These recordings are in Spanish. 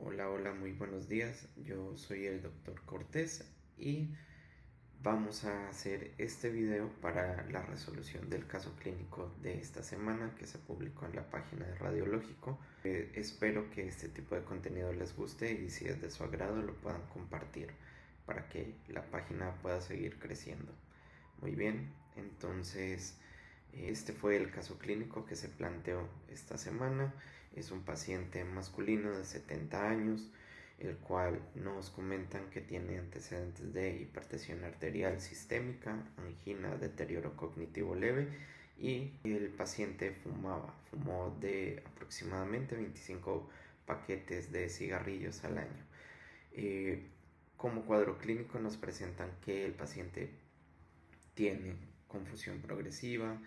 Hola, hola, muy buenos días. Yo soy el doctor Cortés y vamos a hacer este video para la resolución del caso clínico de esta semana que se publicó en la página de Radiológico. Espero que este tipo de contenido les guste y si es de su agrado lo puedan compartir para que la página pueda seguir creciendo. Muy bien, entonces este fue el caso clínico que se planteó esta semana. Es un paciente masculino de 70 años, el cual nos comentan que tiene antecedentes de hipertensión arterial sistémica, angina, deterioro cognitivo leve y el paciente fumó de aproximadamente 25 paquetes de cigarrillos al año. Eh, como cuadro clínico nos presentan que el paciente tiene confusión progresiva,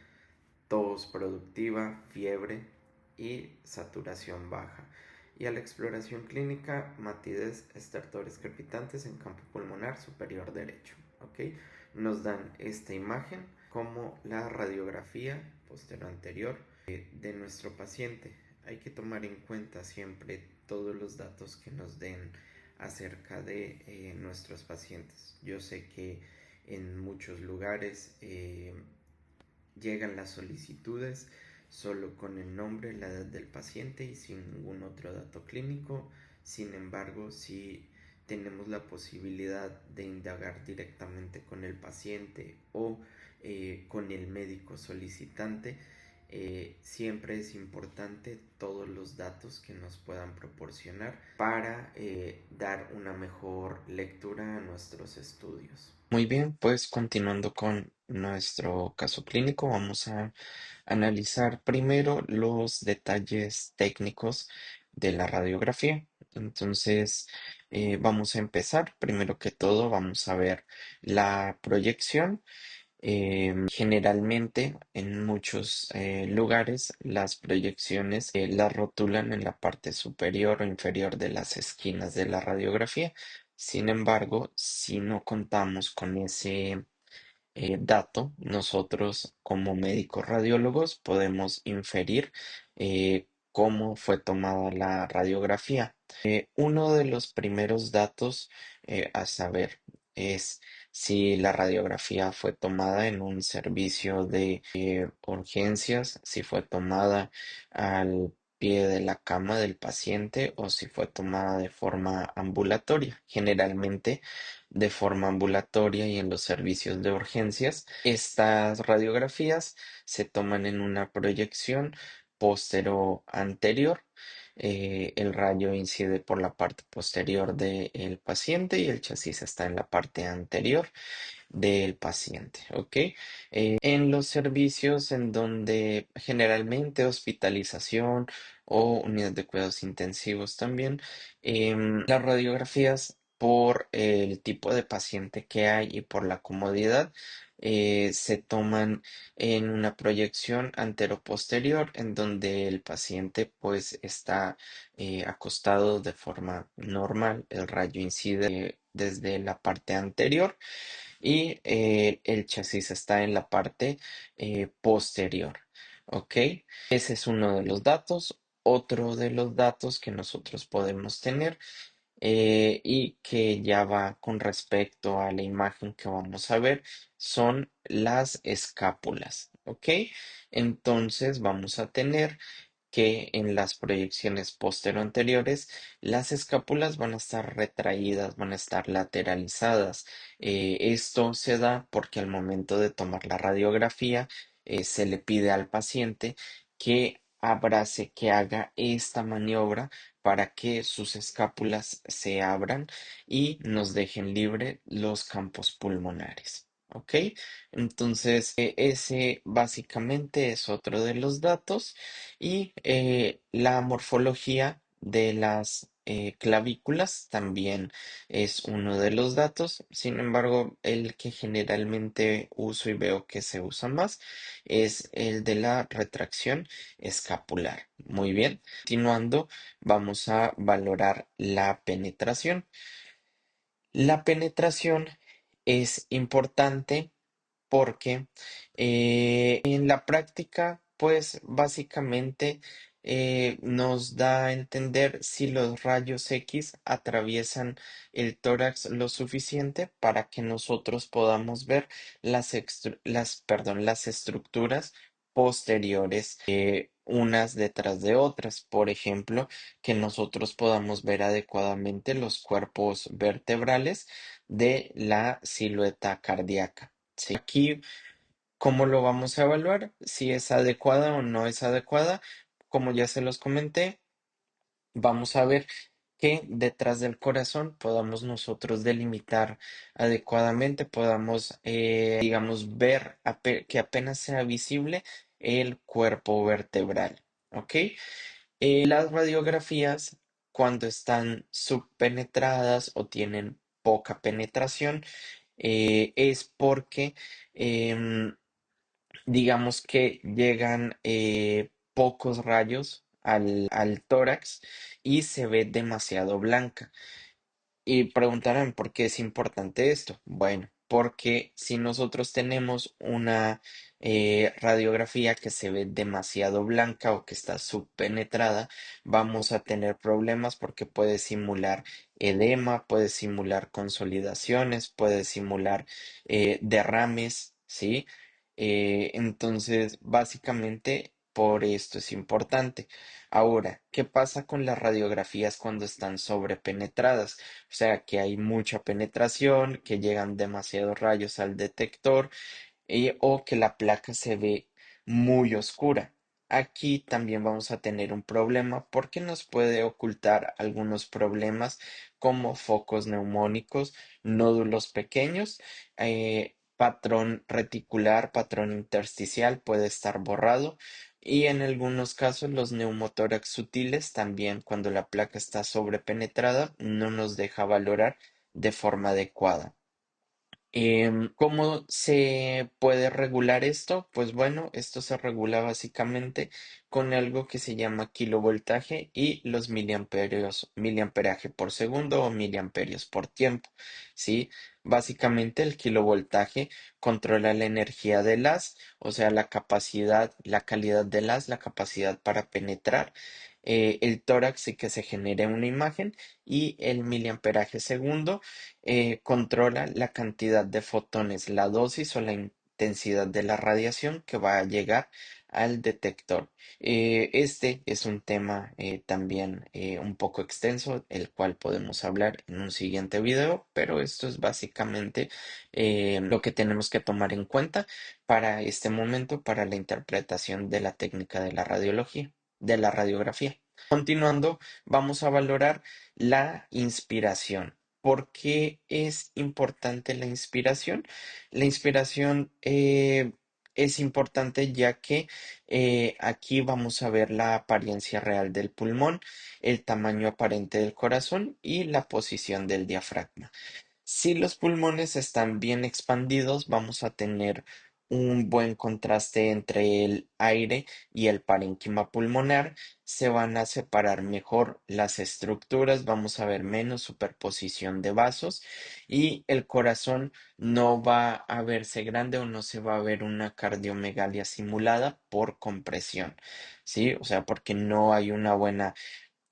tos productiva, fiebre y saturación baja. Y a la exploración clínica, matidez, estertores crepitantes en campo pulmonar superior derecho. ¿Ok? Nos dan esta imagen como la radiografía posterior anterior de nuestro paciente. Hay que tomar en cuenta siempre todos los datos que nos den acerca de nuestros pacientes. Yo sé que en muchos lugares llegan las solicitudes solo con el nombre, la edad del paciente y sin ningún otro dato clínico. Sin embargo, si tenemos la posibilidad de indagar directamente con el paciente o con el médico solicitante, siempre es importante todos los datos que nos puedan proporcionar para dar una mejor lectura a nuestros estudios. Muy bien, pues continuando con nuestro caso clínico, vamos a analizar primero los detalles técnicos de la radiografía. Entonces, vamos a empezar. Primero que todo, vamos a ver la proyección. Generalmente, en muchos lugares, las proyecciones las rotulan en la parte superior o inferior de las esquinas de la radiografía. Sin embargo, si no contamos con ese dato, nosotros como médicos radiólogos podemos inferir cómo fue tomada la radiografía. Uno de los primeros datos a saber es si la radiografía fue tomada en un servicio de urgencias, si fue tomada al pie de la cama del paciente o si fue tomada de forma ambulatoria. Generalmente de forma ambulatoria y en los servicios de urgencias. Estas radiografías se toman en una proyección póstero anterior. El rayo incide por la parte posterior del paciente y el chasis está en la parte anterior del paciente, ¿ok? En los servicios en donde generalmente hospitalización o unidad de cuidados intensivos también, las radiografías por el tipo de paciente que hay y por la comodidad se toman en una proyección antero-posterior en donde el paciente pues está acostado de forma normal, el rayo incide desde la parte anterior y el chasis está en la parte posterior. ¿Ok? Ese es uno de los datos. Otro de los datos que nosotros podemos tener y que ya va con respecto a la imagen que vamos a ver son las escápulas. ¿Ok? Entonces vamos a tener que en las proyecciones anteriores las escápulas van a estar retraídas, van a estar lateralizadas. Esto se da porque al momento de tomar la radiografía se le pide al paciente que abrace, que haga esta maniobra para que sus escápulas se abran y nos dejen libre los campos pulmonares. ¿Ok? Entonces, ese básicamente es otro de los datos y la morfología de las clavículas también es uno de los datos. Sin embargo, el que generalmente uso y veo que se usa más es el de la retracción escapular. Muy bien. Continuando, vamos a valorar la penetración. La penetración es importante porque en la práctica, pues básicamente nos da a entender si los rayos X atraviesan el tórax lo suficiente para que nosotros podamos ver las estructuras posteriores, unas detrás de otras. Por ejemplo, que nosotros podamos ver adecuadamente los cuerpos vertebrales de la silueta cardíaca. ¿Sí? Aquí, ¿cómo lo vamos a evaluar? Si es adecuada o no es adecuada. Como ya se los comenté, vamos a ver que detrás del corazón podamos nosotros delimitar adecuadamente, podamos, digamos, ver que apenas sea visible el cuerpo vertebral. ¿Ok? Las radiografías, cuando están subpenetradas o tienen poca penetración, es porque em, digamos que llegan pocos rayos al tórax y se ve demasiado blanca. Y preguntarán por qué es importante esto. Bueno, porque si nosotros tenemos una radiografía que se ve demasiado blanca o que está subpenetrada, vamos a tener problemas porque puede simular edema, puede simular consolidaciones, puede simular derrames, ¿sí? Entonces, básicamente, por esto es importante. Ahora, ¿qué pasa con las radiografías cuando están sobrepenetradas? O sea, que hay mucha penetración, que llegan demasiados rayos al detector o que la placa se ve muy oscura. Aquí también vamos a tener un problema porque nos puede ocultar algunos problemas como focos neumónicos, nódulos pequeños, patrón reticular, patrón intersticial puede estar borrado y en algunos casos los neumotórax sutiles también cuando la placa está sobrepenetrada no nos deja valorar de forma adecuada. ¿Cómo se puede regular esto? Pues bueno, esto se regula básicamente con algo que se llama kilovoltaje y los miliamperios, miliamperaje por segundo o miliamperios por tiempo, ¿sí? Básicamente el kilovoltaje controla la energía del haz, o sea, la capacidad, la calidad del haz, la capacidad para penetrar el tórax y que se genere una imagen y el miliamperaje segundo controla la cantidad de fotones, la dosis o la intensidad de la radiación que va a llegar al detector. Este es un tema también un poco extenso, el cual podemos hablar en un siguiente video, pero esto es básicamente lo que tenemos que tomar en cuenta para este momento, para la interpretación de la técnica de la radiología, de la radiografía. Continuando, vamos a valorar la inspiración. ¿Por qué es importante la inspiración? La inspiración es importante ya que aquí vamos a ver la apariencia real del pulmón, el tamaño aparente del corazón y la posición del diafragma. Si los pulmones están bien expandidos, vamos a tener un buen contraste entre el aire y el parénquima pulmonar. Se van a separar mejor las estructuras, vamos a ver menos superposición de vasos y el corazón no va a verse grande o no se va a ver una cardiomegalia simulada por compresión, ¿sí? O sea, porque no hay una buena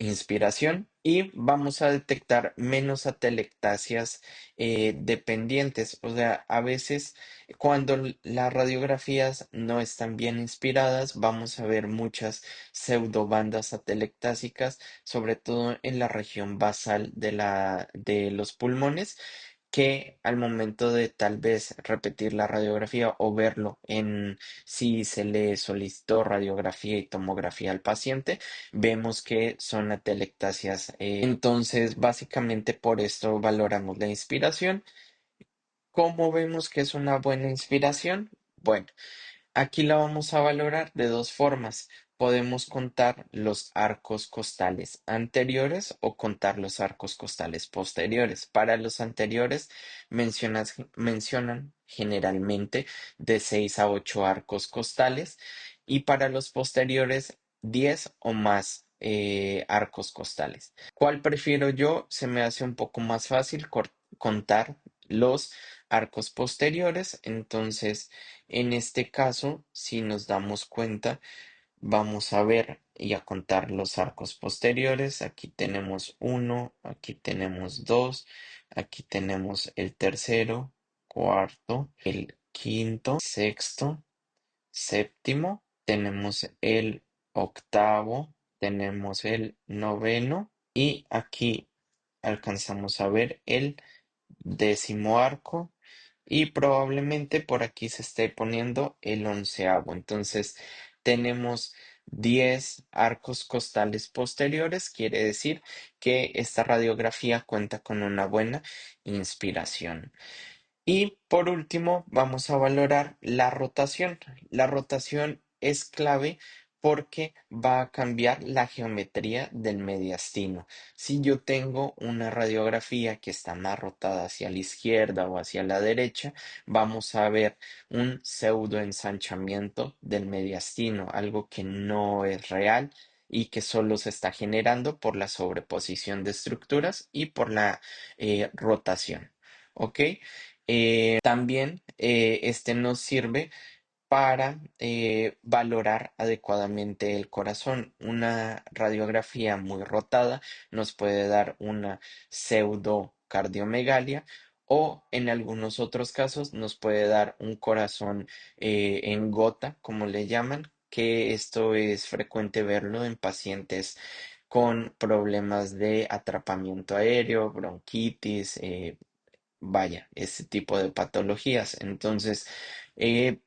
inspiración y vamos a detectar menos atelectasias dependientes. O sea, a veces cuando las radiografías no están bien inspiradas, vamos a ver muchas pseudobandas atelectásicas, sobre todo en la región basal de los pulmones que al momento de tal vez repetir la radiografía o verlo en si se le solicitó radiografía y tomografía al paciente, vemos que son atelectasias. Entonces, básicamente por esto valoramos la inspiración. ¿Cómo vemos que es una buena inspiración? Bueno, aquí la vamos a valorar de dos formas. Podemos contar los arcos costales anteriores o contar los arcos costales posteriores. Para los anteriores mencionan generalmente de 6 a 8 arcos costales y para los posteriores 10 o más arcos costales. ¿Cuál prefiero yo? Se me hace un poco más fácil contar los arcos posteriores. Entonces, en este caso, si nos damos cuenta, vamos a ver y a contar los arcos posteriores. Aquí tenemos uno, aquí tenemos dos, aquí tenemos el tercero, cuarto, el quinto, sexto, séptimo, tenemos el octavo, tenemos el noveno y aquí alcanzamos a ver el décimo arco y probablemente por aquí se esté poniendo el onceavo. Entonces tenemos 10 arcos costales posteriores, quiere decir que esta radiografía cuenta con una buena inspiración. Y por último, vamos a valorar la rotación. La rotación es clave porque va a cambiar la geometría del mediastino. Si yo tengo una radiografía que está más rotada hacia la izquierda o hacia la derecha, vamos a ver un pseudo ensanchamiento del mediastino, algo que no es real y que solo se está generando por la sobreposición de estructuras y por la rotación. ¿Ok? También este nos sirve para valorar adecuadamente el corazón. Una radiografía muy rotada nos puede dar una pseudocardiomegalia o en algunos otros casos nos puede dar un corazón en gota, como le llaman, que esto es frecuente verlo en pacientes con problemas de atrapamiento aéreo, bronquitis, vaya, ese tipo de patologías. Entonces,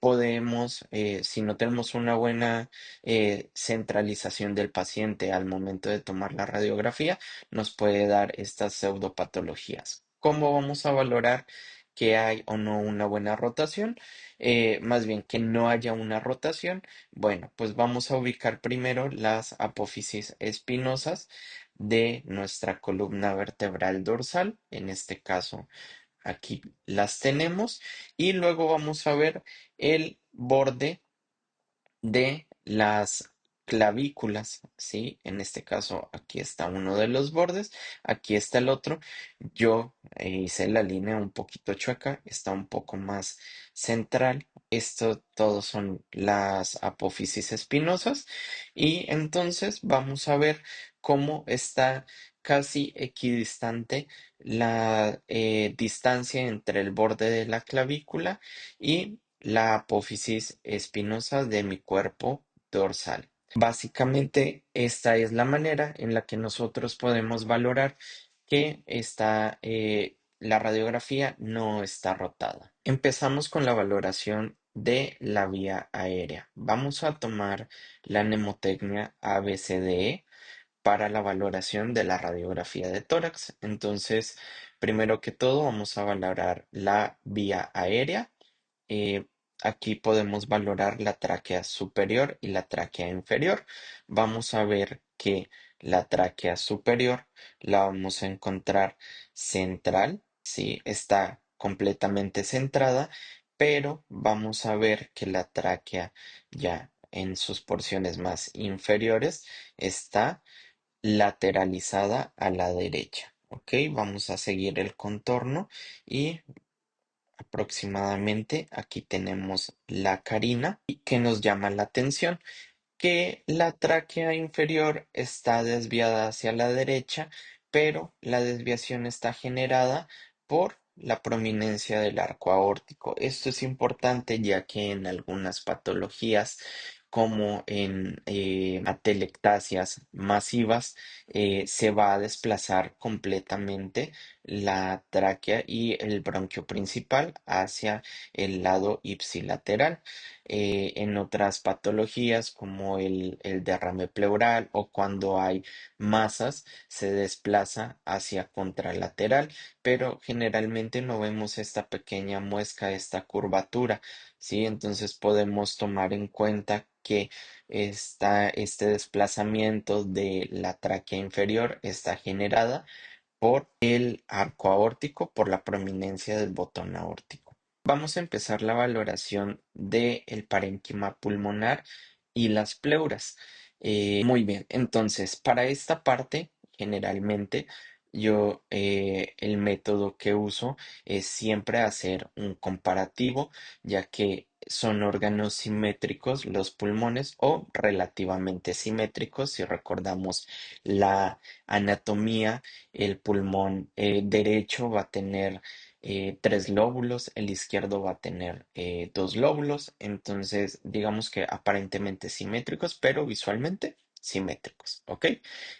podemos, si no tenemos una buena centralización del paciente al momento de tomar la radiografía, nos puede dar estas pseudopatologías. ¿Cómo vamos a valorar que hay o no una buena rotación? Más bien, que no haya una rotación. Bueno, pues vamos a ubicar primero las apófisis espinosas de nuestra columna vertebral dorsal, en este caso aquí las tenemos y luego vamos a ver el borde de las clavículas, ¿sí? En este caso, aquí está uno de los bordes, aquí está el otro. Yo hice la línea un poquito chueca, está un poco más central. Esto todos son las apófisis espinosas y entonces vamos a ver cómo está casi equidistante la distancia entre el borde de la clavícula y la apófisis espinosa de mi cuerpo dorsal. Básicamente, esta es la manera en la que nosotros podemos valorar que la radiografía no está rotada. Empezamos con la valoración de la vía aérea. Vamos a tomar la mnemotecnia ABCDE para la valoración de la radiografía de tórax. Entonces, primero que todo, vamos a valorar la vía aérea. eh, Aquí podemos valorar la tráquea superior y la tráquea inferior. Vamos a ver que la tráquea superior la vamos a encontrar central, ¿sí? Está completamente centrada, pero vamos a ver que la tráquea ya en sus porciones más inferiores está lateralizada a la derecha. Ok, vamos a seguir el contorno y aproximadamente aquí tenemos la carina y que nos llama la atención que la tráquea inferior está desviada hacia la derecha, pero la desviación está generada por la prominencia del arco aórtico. Esto es importante ya que en algunas patologías, como en atelectasias masivas, se va a desplazar completamente la tráquea y el bronquio principal hacia el lado ipsilateral. En otras patologías como el derrame pleural o cuando hay masas se desplaza hacia contralateral, pero generalmente no vemos esta pequeña muesca, esta curvatura, ¿sí? Entonces podemos tomar en cuenta que este desplazamiento de la tráquea inferior está generada por el arco aórtico, por la prominencia del botón aórtico. Vamos a empezar la valoración del parénquima pulmonar y las pleuras. Muy bien, entonces para esta parte, generalmente yo el método que uso es siempre hacer un comparativo, ya que son órganos simétricos los pulmones o relativamente simétricos. Si recordamos la anatomía, el pulmón derecho va a tener tres lóbulos, el izquierdo va a tener dos lóbulos. Entonces, digamos que aparentemente simétricos, pero visualmente simétricos, ¿ok?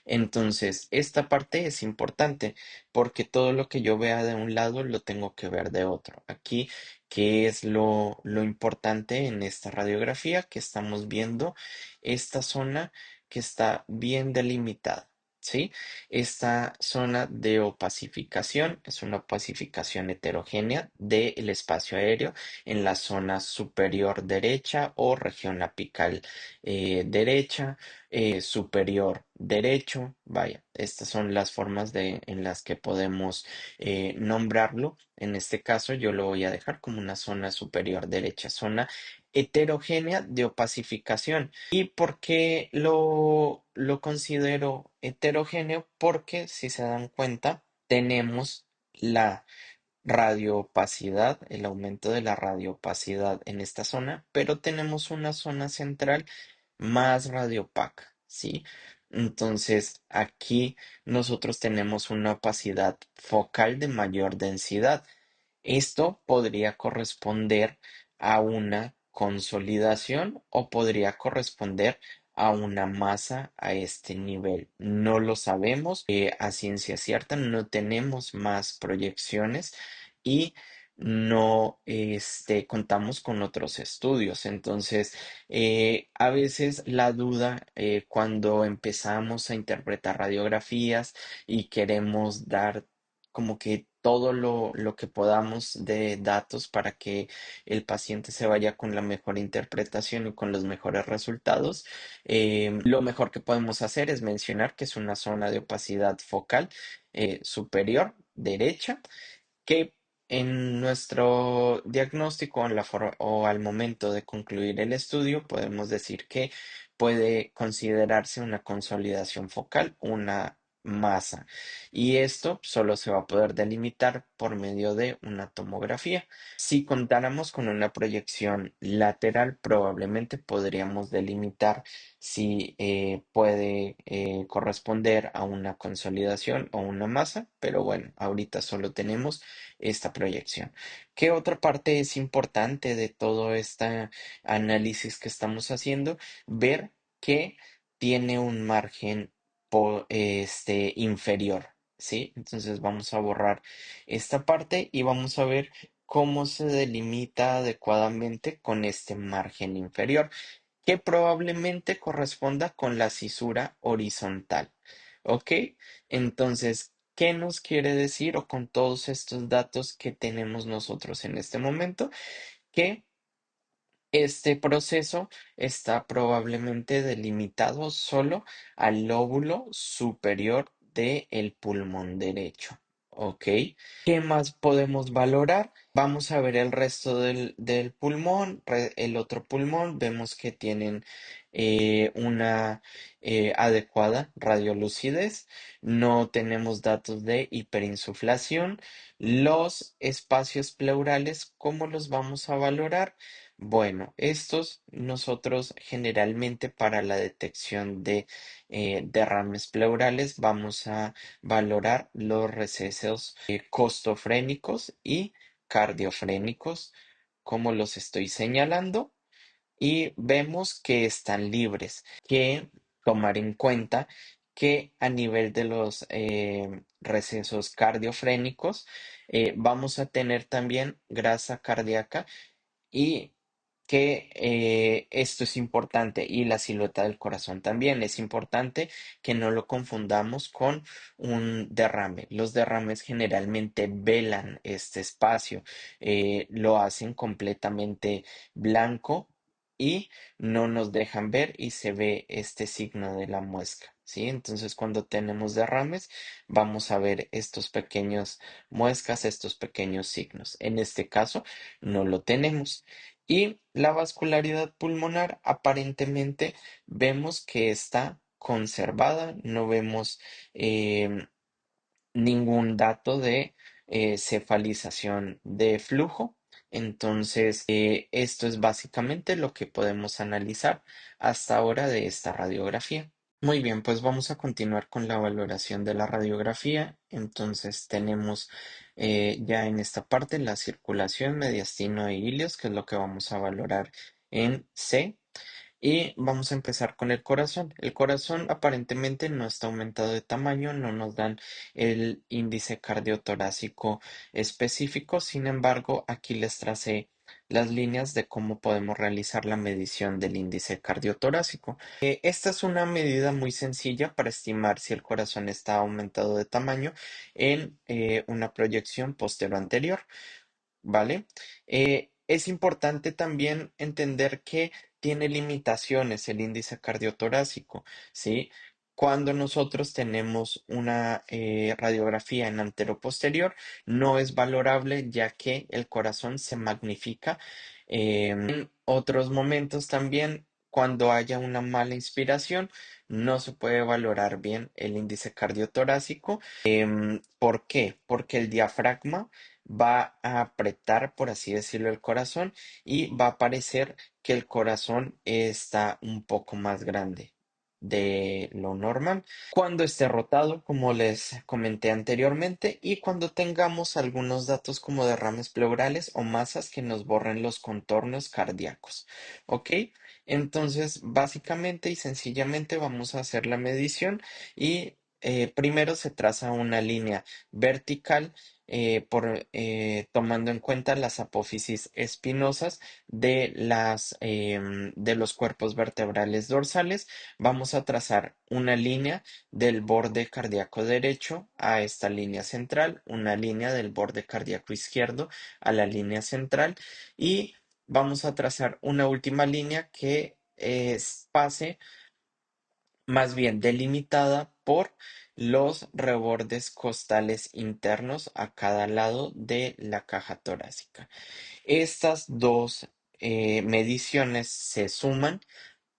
Entonces, esta parte es importante porque todo lo que yo vea de un lado lo tengo que ver de otro. Aquí, ¿qué es lo importante en esta radiografía? Que estamos viendo esta zona que está bien delimitada, ¿sí? Esta zona de opacificación es una opacificación heterogénea del espacio aéreo en la zona superior derecha o región apical derecha, superior derecho. Vaya, estas son las formas en las que podemos nombrarlo. En este caso, yo lo voy a dejar como una zona superior derecha, zona heterogénea de opacificación. ¿Y por qué lo considero heterogéneo? Porque si se dan cuenta, tenemos la radioopacidad, el aumento de la radioopacidad en esta zona, pero tenemos una zona central más radiopaca, ¿sí? Entonces, aquí nosotros tenemos una opacidad focal de mayor densidad. Esto podría corresponder a una consolidación o podría corresponder a una masa a este nivel. No lo sabemos a ciencia cierta, no tenemos más proyecciones y no contamos con otros estudios. Entonces, a veces la duda cuando empezamos a interpretar radiografías y queremos dar como que todo lo que podamos de datos para que el paciente se vaya con la mejor interpretación y con los mejores resultados. Lo mejor que podemos hacer es mencionar que es una zona de opacidad focal superior derecha que en nuestro diagnóstico o al momento de concluir el estudio podemos decir que puede considerarse una consolidación focal, una masa, y esto solo se va a poder delimitar por medio de una tomografía. Si contáramos con una proyección lateral, probablemente podríamos delimitar si puede corresponder a una consolidación o una masa, pero bueno, ahorita solo tenemos esta proyección. ¿Qué otra parte es importante de todo este análisis que estamos haciendo? Ver que tiene un margen inferior, ¿sí? Entonces vamos a borrar esta parte y vamos a ver cómo se delimita adecuadamente con este margen inferior que probablemente corresponda con la cisura horizontal. ¿Ok? Entonces, ¿qué nos quiere decir o con todos estos datos que tenemos nosotros en este momento? Que este proceso está probablemente delimitado solo al lóbulo superior del pulmón derecho. ¿Ok? ¿Qué más podemos valorar? Vamos a ver el resto del pulmón, el otro pulmón, vemos que tienen una adecuada radiolucidez, no tenemos datos de hiperinsuflación. Los espacios pleurales, ¿cómo los vamos a valorar? Bueno, estos nosotros generalmente para la detección de derrames pleurales vamos a valorar los recesos costofrénicos y cardiofrénicos, como los estoy señalando, y vemos que están libres. Que tomar en cuenta que a nivel de los recesos cardiofrénicos vamos a tener también grasa cardíaca y que esto es importante y la silueta del corazón también. Es importante que no lo confundamos con un derrame. Los derrames generalmente velan este espacio, lo hacen completamente blanco y no nos dejan ver y se ve este signo de la muesca. ¿Sí? Entonces, cuando tenemos derrames, vamos a ver estos pequeños muescas, estos pequeños signos. En este caso, no lo tenemos. Y la vascularidad pulmonar aparentemente vemos que está conservada, no vemos em, ningún dato de cefalización de flujo Entonces, esto es básicamente lo que podemos analizar hasta ahora de esta radiografía. Muy bien, pues vamos a continuar con la valoración de la radiografía. Entonces tenemos ya en esta parte la circulación, mediastino e ilios, que es lo que vamos a valorar en C. Y vamos a empezar con el corazón. El corazón aparentemente no está aumentado de tamaño, no nos dan el índice cardiotorácico específico. Sin embargo, aquí les tracé las líneas de cómo podemos realizar la medición del índice cardiotorácico. Esta es una medida muy sencilla para estimar si el corazón está aumentado de tamaño en una proyección postero-anterior. ¿Vale? Es importante también entender que tiene limitaciones el índice cardiotorácico, ¿sí? Cuando nosotros tenemos una radiografía en anteroposterior, no es valorable ya que el corazón se magnifica. En otros momentos también, cuando haya una mala inspiración, no se puede valorar bien el índice cardiotorácico. ¿Por qué? Porque el diafragma va a apretar, por así decirlo, el corazón y va a parecer que el corazón está un poco más grande de lo normal cuando esté rotado, como les comenté anteriormente, y cuando tengamos algunos datos como derrames pleurales o masas que nos borren los contornos cardíacos. ¿Ok? Entonces, básicamente y sencillamente vamos a hacer la medición y primero se traza una línea vertical tomando en cuenta las apófisis espinosas de los cuerpos vertebrales dorsales. Vamos a trazar una línea del borde cardíaco derecho a esta línea central, una línea del borde cardíaco izquierdo a la línea central y vamos a trazar una última línea que pase más bien delimitada por los rebordes costales internos a cada lado de la caja torácica. Estas dos mediciones se suman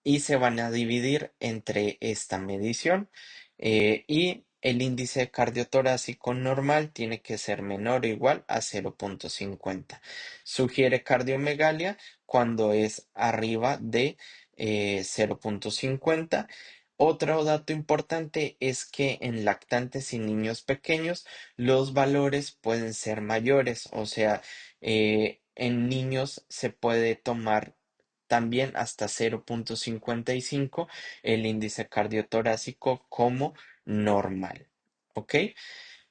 y se van a dividir entre esta medición y el índice cardiotorácico normal tiene que ser menor o igual a 0,50. Sugiere cardiomegalia cuando es arriba de 0,50. Otro dato importante es que en lactantes y niños pequeños los valores pueden ser mayores, o sea, en niños se puede tomar también hasta 0,55 el índice cardiotorácico como normal. ¿Ok?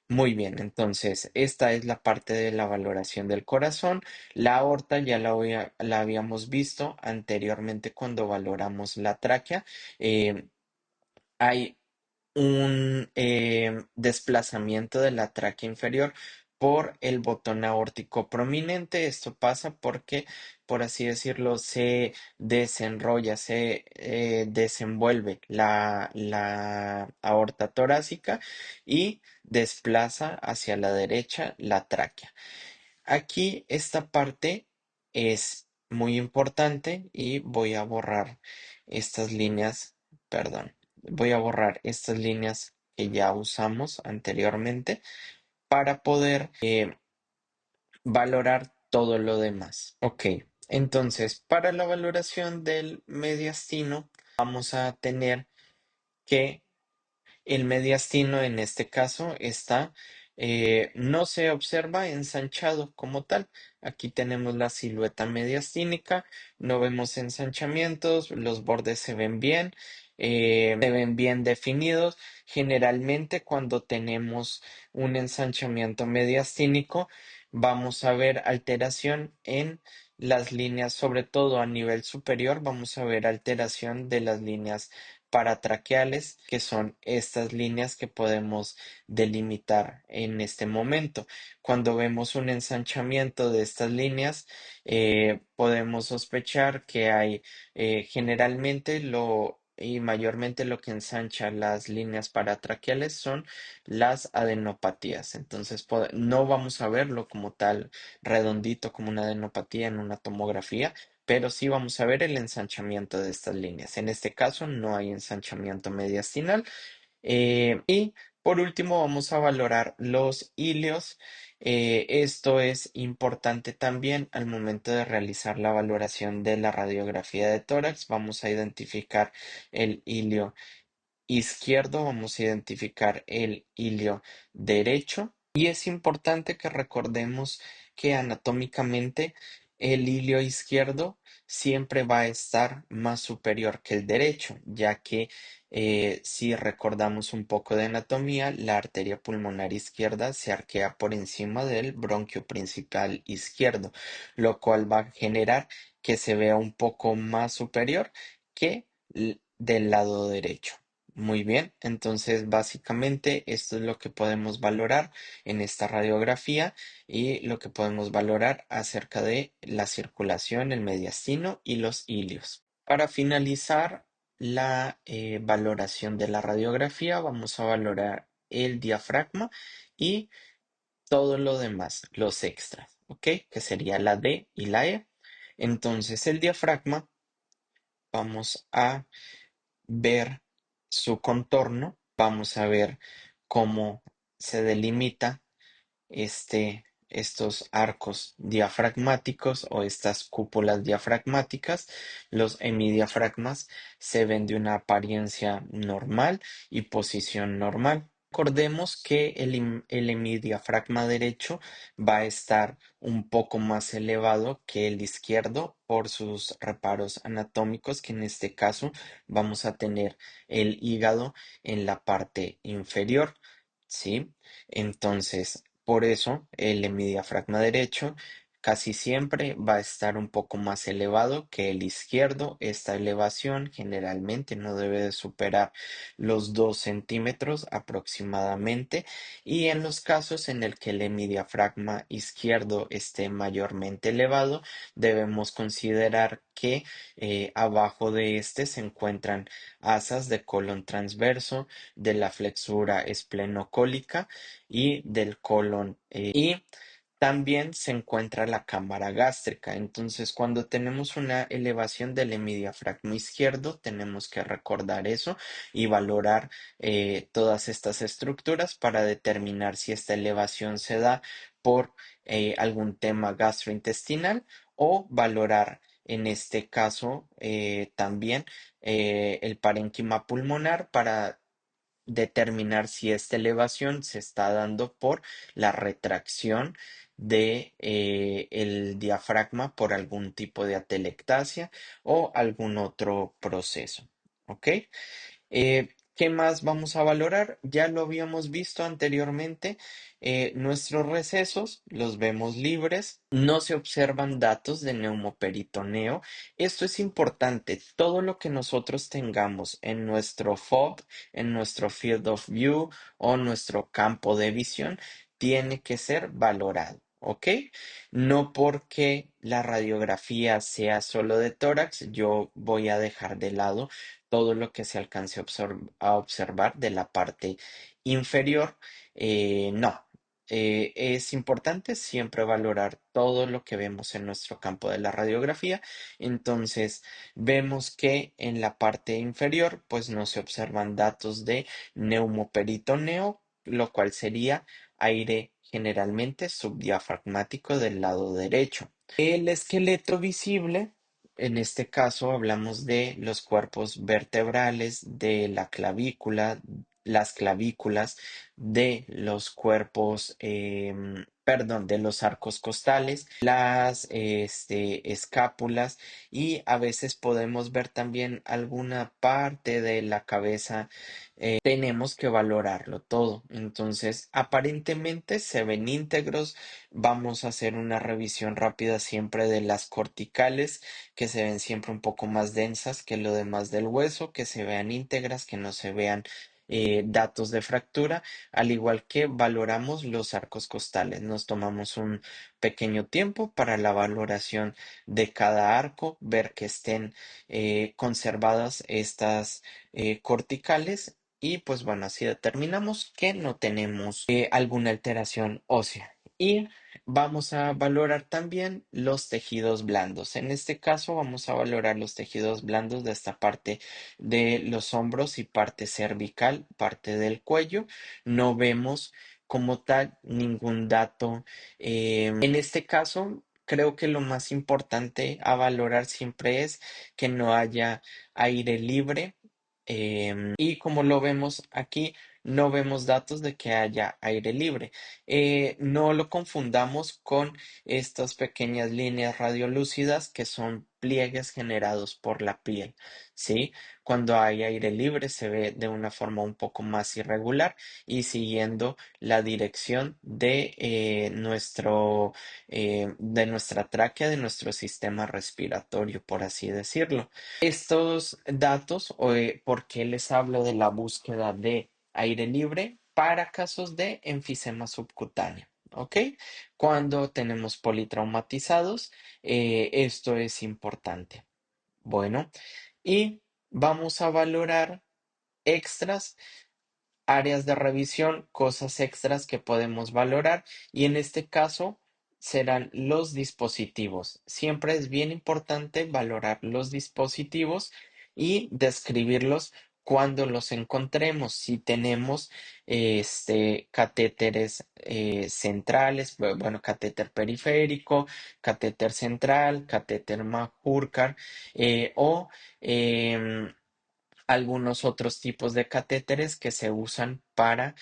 Muy bien, entonces esta es la parte de la valoración del corazón. La aorta ya la habíamos visto anteriormente cuando valoramos la tráquea. Hay un desplazamiento de la tráquea inferior por el botón aórtico prominente. Esto pasa porque, por así decirlo, se desenrolla, se desenvuelve la aorta torácica y desplaza hacia la derecha la tráquea. Aquí esta parte es muy importante y voy a borrar estas líneas, perdón, voy a borrar estas líneas que ya usamos anteriormente para poder valorar todo lo demás. Ok, entonces para la valoración del mediastino vamos a tener que el mediastino en este caso no se observa ensanchado como tal. Aquí tenemos la silueta mediastínica, no vemos ensanchamientos, los bordes se ven bien definidos. Generalmente cuando tenemos un ensanchamiento mediastínico, vamos a ver alteración en las líneas, sobre todo a nivel superior, vamos a ver alteración de las líneas paratraqueales, que son estas líneas que podemos delimitar en este momento. Cuando vemos un ensanchamiento de estas líneas, podemos sospechar que hay generalmente y mayormente lo que ensancha las líneas paratraqueales son las adenopatías. Entonces, no vamos a verlo como tal redondito como una adenopatía en una tomografía, pero sí vamos a ver el ensanchamiento de estas líneas. En este caso no hay ensanchamiento mediastinal y Por último, vamos a valorar los ilios. Esto es importante también al momento de realizar la valoración de la radiografía de tórax. Vamos a identificar el ilio izquierdo, vamos a identificar el ilio derecho y es importante que recordemos que anatómicamente el ilio izquierdo siempre va a estar más superior que el derecho, ya que si recordamos un poco de anatomía, la arteria pulmonar izquierda se arquea por encima del bronquio principal izquierdo, lo cual va a generar que se vea un poco más superior que del lado derecho. Muy bien, entonces básicamente esto es lo que podemos valorar en esta radiografía y lo que podemos valorar acerca de la circulación, el mediastino y los ilios. Para finalizar la valoración de la radiografía, vamos a valorar el diafragma y todo lo demás, los extras, ¿ok? Que sería la D y la E. Entonces el diafragma, vamos a ver su contorno, vamos a ver cómo se delimita estos arcos diafragmáticos o estas cúpulas diafragmáticas. Los hemidiafragmas se ven de una apariencia normal y posición normal. Recordemos que el hemidiafragma derecho va a estar un poco más elevado que el izquierdo por sus reparos anatómicos, que en este caso vamos a tener el hígado en la parte inferior, ¿sí? Entonces, por eso el hemidiafragma derecho casi siempre va a estar un poco más elevado que el izquierdo. Esta elevación generalmente no debe de superar los 2 centímetros aproximadamente. Y en los casos en el que el hemidiafragma izquierdo esté mayormente elevado, debemos considerar que abajo de este se encuentran asas de colon transverso, de la flexura esplenocólica y del colon. Y también se encuentra la cámara gástrica. Entonces, cuando tenemos una elevación del hemidiafragma izquierdo, tenemos que recordar eso y valorar todas estas estructuras para determinar si esta elevación se da por algún tema gastrointestinal o valorar en este caso también el parénquima pulmonar para determinar si esta elevación se está dando por la retracción de el diafragma por algún tipo de atelectasia o algún otro proceso. ¿Ok? ¿Qué más vamos a valorar? Ya lo habíamos visto anteriormente. Nuestros recesos los vemos libres. No se observan datos de neumoperitoneo. Esto es importante. Todo lo que nosotros tengamos en nuestro FOB, en nuestro Field of View o nuestro campo de visión, tiene que ser valorado. ¿Ok? No porque la radiografía sea solo de tórax, yo voy a dejar de lado todo lo que se alcance a observar de la parte inferior. No. Es importante siempre valorar todo lo que vemos en nuestro campo de la radiografía. Entonces, vemos que en la parte inferior, pues no se observan datos de neumoperitoneo, lo cual sería aire generalmente subdiafragmático del lado derecho. El esqueleto visible, en este caso hablamos de los cuerpos vertebrales, de la clavícula, las clavículas, de los cuerpos, perdón, de los arcos costales, las escápulas y a veces podemos ver también alguna parte de la cabeza. Tenemos que valorarlo todo. Entonces, aparentemente se ven íntegros. Vamos a hacer una revisión rápida siempre de las corticales, que se ven siempre un poco más densas que lo demás del hueso, que se vean íntegras, que no se vean datos de fractura, al igual que valoramos los arcos costales. Nos tomamos un pequeño tiempo para la valoración de cada arco, ver que estén conservadas estas corticales y pues bueno, así determinamos que no tenemos alguna alteración ósea. Y vamos a valorar también los tejidos blandos. En este caso vamos a valorar los tejidos blandos de esta parte de los hombros y parte cervical, parte del cuello. No vemos como tal ningún dato. En este caso, creo que lo más importante a valorar siempre es que no haya aire libre. Y como lo vemos aquí, no vemos datos de que haya aire libre. No lo confundamos con estas pequeñas líneas radiolúcidas que son pliegues generados por la piel, ¿sí? Cuando hay aire libre se ve de una forma un poco más irregular y siguiendo la dirección de nuestra tráquea, de nuestro sistema respiratorio, por así decirlo. Estos datos, ¿por qué les hablo de la búsqueda de aire libre para casos de enfisema subcutáneo? ¿Ok? Cuando tenemos politraumatizados, esto es importante. Bueno, y vamos a valorar extras, áreas de revisión, cosas extras que podemos valorar y en este caso serán los dispositivos. Siempre es bien importante valorar los dispositivos y describirlos cuando los encontremos. Si tenemos catéteres centrales, bueno, catéter periférico, catéter central, catéter Mahurkar o em, algunos otros tipos de catéteres que se usan para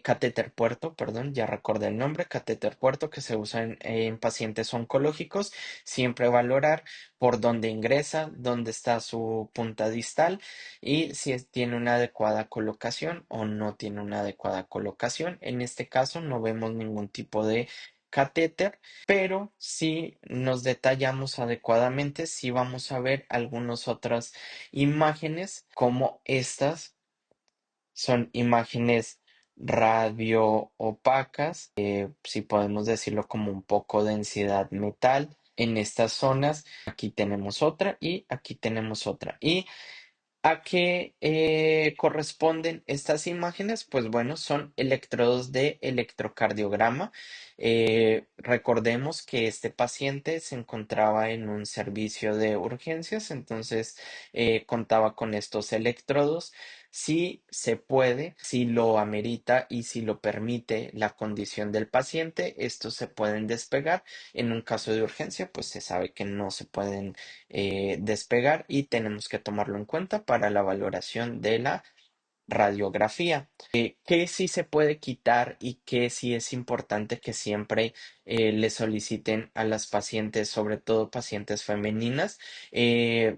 catéter puerto, perdón, ya recordé el nombre, catéter puerto que se usa en pacientes oncológicos. Siempre valorar por dónde ingresa, dónde está su punta distal y si tiene una adecuada colocación o no tiene una adecuada colocación. En este caso no vemos ningún tipo de catéter, pero si nos detallamos adecuadamente, sí vamos a ver algunas otras imágenes como estas son imágenes radio opacas, si podemos decirlo como un poco densidad metal en estas zonas. Aquí tenemos otra y aquí tenemos otra. Y ¿a qué corresponden estas imágenes? Pues bueno, son electrodos de electrocardiograma. Recordemos que este paciente se encontraba en un servicio de urgencias, entonces contaba con estos electrodos. Si se puede, si lo amerita y si lo permite la condición del paciente, estos se pueden despegar. En un caso de urgencia, pues se sabe que no se pueden despegar y tenemos que tomarlo en cuenta para la valoración de la radiografía. ¿Qué sí se puede quitar y qué sí es importante que siempre le soliciten a las pacientes, sobre todo pacientes femeninas?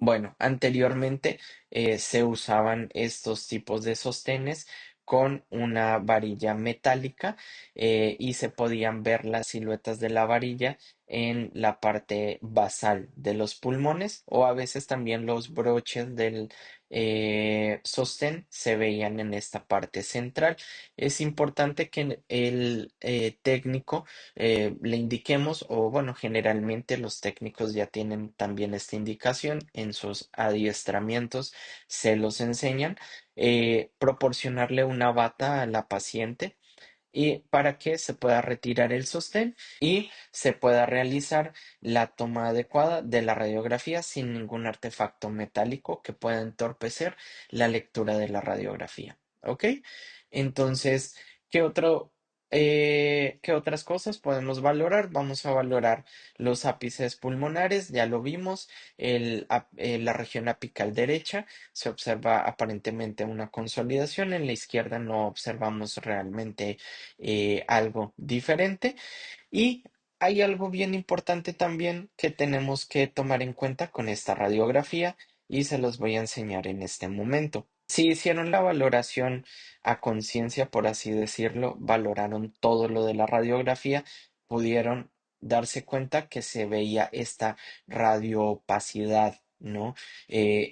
Bueno, anteriormente se usaban estos tipos de sostenes con una varilla metálica y se podían ver las siluetas de la varilla en la parte basal de los pulmones o a veces también los broches del sostén se veían en esta parte central. Es importante que el técnico le indiquemos, o bueno, generalmente los técnicos ya tienen también esta indicación en sus adiestramientos, se los enseñan, proporcionarle una bata a la paciente y para que se pueda retirar el sostén y se pueda realizar la toma adecuada de la radiografía sin ningún artefacto metálico que pueda entorpecer la lectura de la radiografía. ¿Ok? Entonces, ¿qué qué otras cosas podemos valorar? Vamos a valorar los ápices pulmonares, ya lo vimos, la región apical derecha se observa aparentemente una consolidación, en la izquierda no observamos realmente algo diferente. Y hay algo bien importante también que tenemos que tomar en cuenta con esta radiografía y se los voy a enseñar en este momento. Si hicieron la valoración a conciencia, por así decirlo, valoraron todo lo de la radiografía, pudieron darse cuenta que se veía esta radioopacidad, ¿no?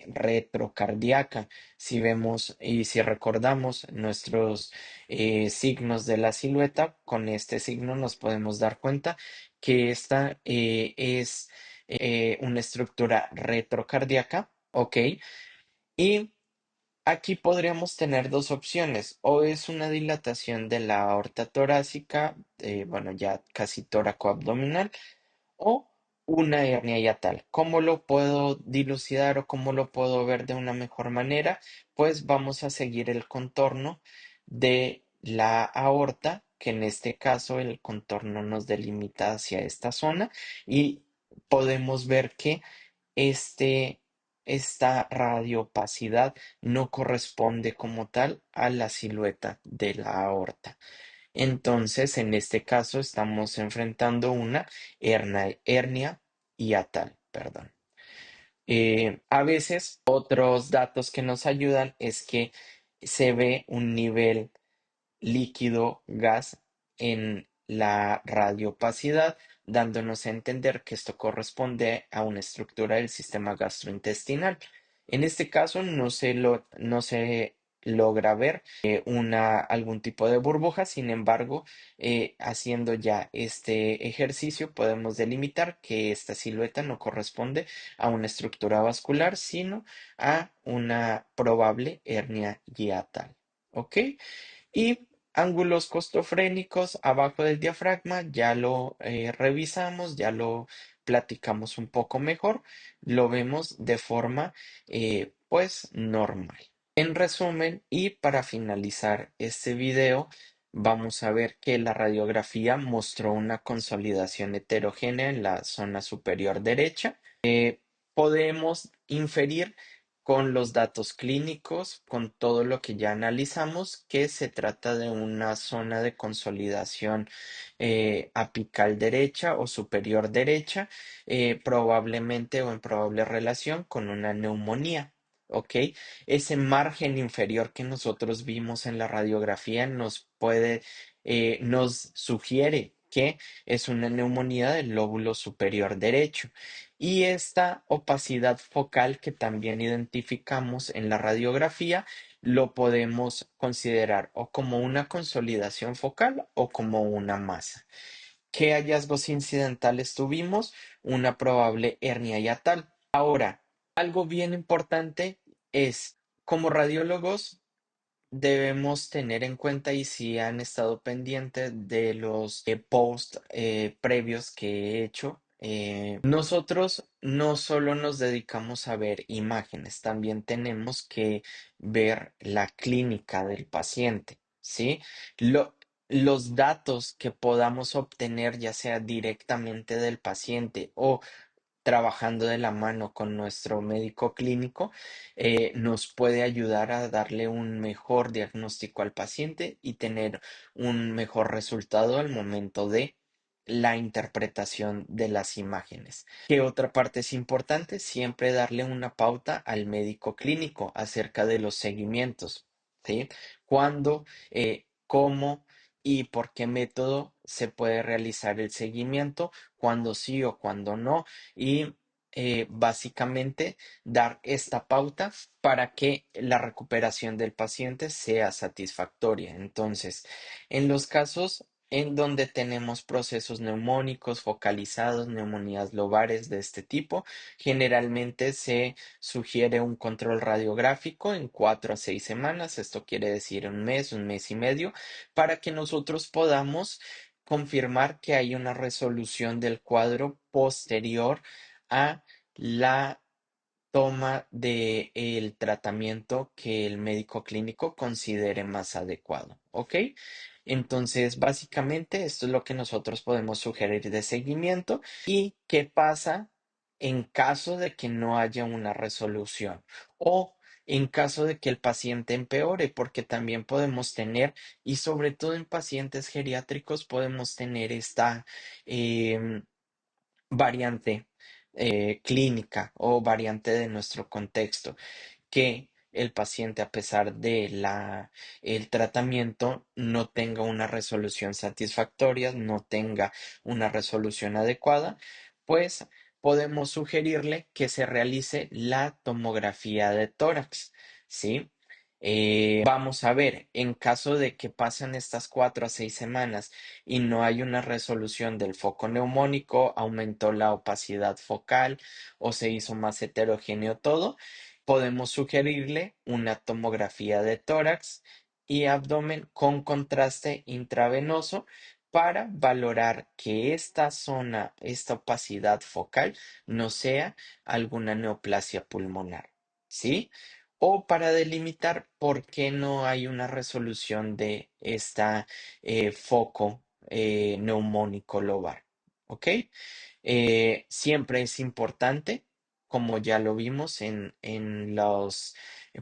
Retrocardíaca. Si vemos y si recordamos nuestros signos de la silueta, con este signo nos podemos dar cuenta que esta es una estructura retrocardíaca, ¿ok? Y Aquí podríamos tener dos opciones, o es una dilatación de la aorta torácica, bueno, ya casi tóraco-abdominal, o una hernia hiatal. ¿Cómo lo puedo dilucidar o cómo lo puedo ver de una mejor manera? Pues vamos a seguir el contorno de la aorta, que en este caso el contorno nos delimita hacia esta zona y podemos ver que este, esta radiopacidad no corresponde como tal a la silueta de la aorta. Entonces, en este caso, estamos enfrentando una hernia hiatal, perdón. A veces, otros datos que nos ayudan es que se ve un nivel líquido gas en la radiopacidad, dándonos a entender que esto corresponde a una estructura del sistema gastrointestinal. En este caso no se logra ver algún tipo de burbuja, sin embargo, haciendo ya este ejercicio podemos delimitar que esta silueta no corresponde a una estructura vascular, sino a una probable hernia hiatal. ¿Ok? Y ángulos costofrénicos abajo del diafragma, ya lo revisamos, ya lo platicamos un poco mejor, lo vemos de forma pues normal. En resumen, y para finalizar este video, vamos a ver que la radiografía mostró una consolidación heterogénea en la zona superior derecha. Podemos inferir con los datos clínicos, con todo lo que ya analizamos, que se trata de una zona de consolidación apical derecha o superior derecha, probablemente o en probable relación con una neumonía. ¿Ok? Ese margen inferior que nosotros vimos en la radiografía nos sugiere que es una neumonía del lóbulo superior derecho. Y esta opacidad focal que también identificamos en la radiografía lo podemos considerar o como una consolidación focal o como una masa. ¿Qué hallazgos incidentales tuvimos? Una probable hernia hiatal. Ahora, algo bien importante es, como radiólogos, debemos tener en cuenta y si han estado pendientes de los posts previos que he hecho. Nosotros no solo nos dedicamos a ver imágenes, también tenemos que ver la clínica del paciente, ¿sí? Lo- los datos que podamos obtener, ya sea directamente del paciente o trabajando de la mano con nuestro médico clínico, nos puede ayudar a darle un mejor diagnóstico al paciente y tener un mejor resultado al momento de la interpretación de las imágenes. ¿Qué otra parte es importante? Siempre darle una pauta al médico clínico acerca de los seguimientos, ¿sí? Cuándo, cómo y por qué método se puede realizar el seguimiento, cuándo sí o cuándo no y básicamente dar esta pauta para que la recuperación del paciente sea satisfactoria. Entonces, en los casos en donde tenemos procesos neumónicos focalizados, neumonías lobares de este tipo, generalmente se sugiere un control radiográfico en 4 a 6 semanas, esto quiere decir un mes y medio, para que nosotros podamos confirmar que hay una resolución del cuadro posterior a la toma del tratamiento que el médico clínico considere más adecuado. ¿Ok? Entonces, básicamente, esto es lo que nosotros podemos sugerir de seguimiento y qué pasa en caso de que no haya una resolución o en caso de que el paciente empeore, porque también podemos tener, y sobre todo en pacientes geriátricos, podemos tener esta em, variante clínica o variante de nuestro contexto, que el paciente, a pesar de el tratamiento, no tenga una resolución satisfactoria, no tenga una resolución adecuada, pues podemos sugerirle que se realice la tomografía de tórax, ¿sí? Vamos a ver, en caso de que pasen estas 4 a 6 semanas y no hay una resolución del foco neumónico, aumentó la opacidad focal o se hizo más heterogéneo todo, Podemos sugerirle una tomografía de tórax y abdomen con contraste intravenoso para valorar que esta zona, esta opacidad focal, no sea alguna neoplasia pulmonar, ¿sí? O para delimitar por qué no hay una resolución de esta foco neumónico lobar, ¿ok? Siempre es importante, como ya lo vimos en las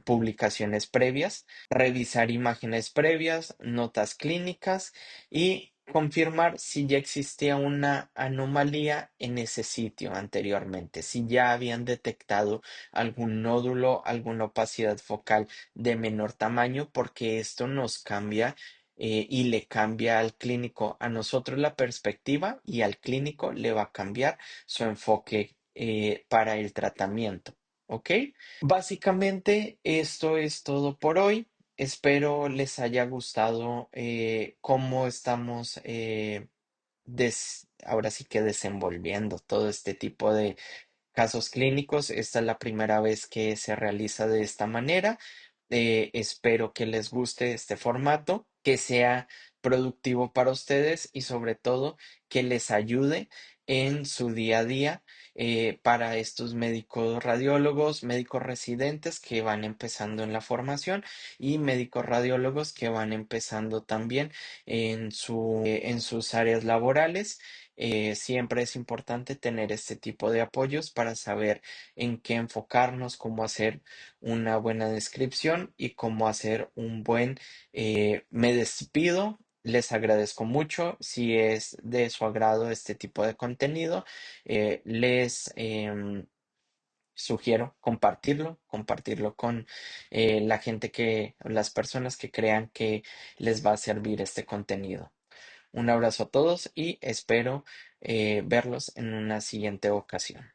publicaciones previas, revisar imágenes previas, notas clínicas y confirmar si ya existía una anomalía en ese sitio anteriormente, si ya habían detectado algún nódulo, alguna opacidad focal de menor tamaño, porque esto nos cambia y le cambia al clínico, a nosotros la perspectiva y al clínico le va a cambiar su enfoque para el tratamiento. ¿Ok? Básicamente esto es todo por hoy. Espero les haya gustado cómo estamos ahora sí que desenvolviendo todo este tipo de casos clínicos. Esta es la primera vez que se realiza de esta manera. Espero que les guste este formato, que sea productivo para ustedes y sobre todo que les ayude en su día a día para estos médicos radiólogos, médicos residentes que van empezando en la formación y médicos radiólogos que van empezando también en sus áreas laborales. Siempre es importante tener este tipo de apoyos para saber en qué enfocarnos, cómo hacer una buena descripción y cómo hacer un buen me despido. Les agradezco mucho. Si es de su agrado este tipo de contenido, les sugiero compartirlo con la gente las personas que crean que les va a servir este contenido. Un abrazo a todos y espero verlos en una siguiente ocasión.